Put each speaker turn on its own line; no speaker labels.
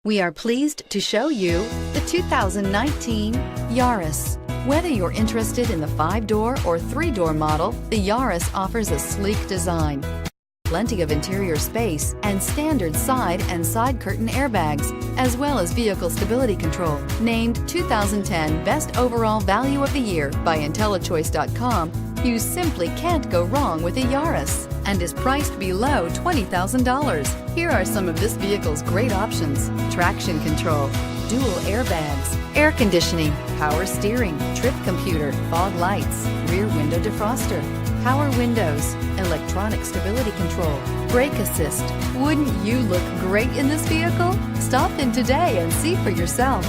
We are pleased to show you the 2019 Yaris. Whether you're interested in the 5-door or 3-door model, the Yaris offers a sleek design, plenty of interior space, and standard side and side curtain airbags, as well as vehicle stability control. Named 2010 Best Overall Value of the Year by IntelliChoice.com, you simply can't go wrong with a Yaris, and is priced below $20,000. Here are some of this vehicle's great options: traction control, dual airbags, air conditioning, power steering, trip computer, fog lights, rear window defroster, power windows, electronic stability control, brake assist. Wouldn't you look great in this vehicle? Stop in today and see for yourself.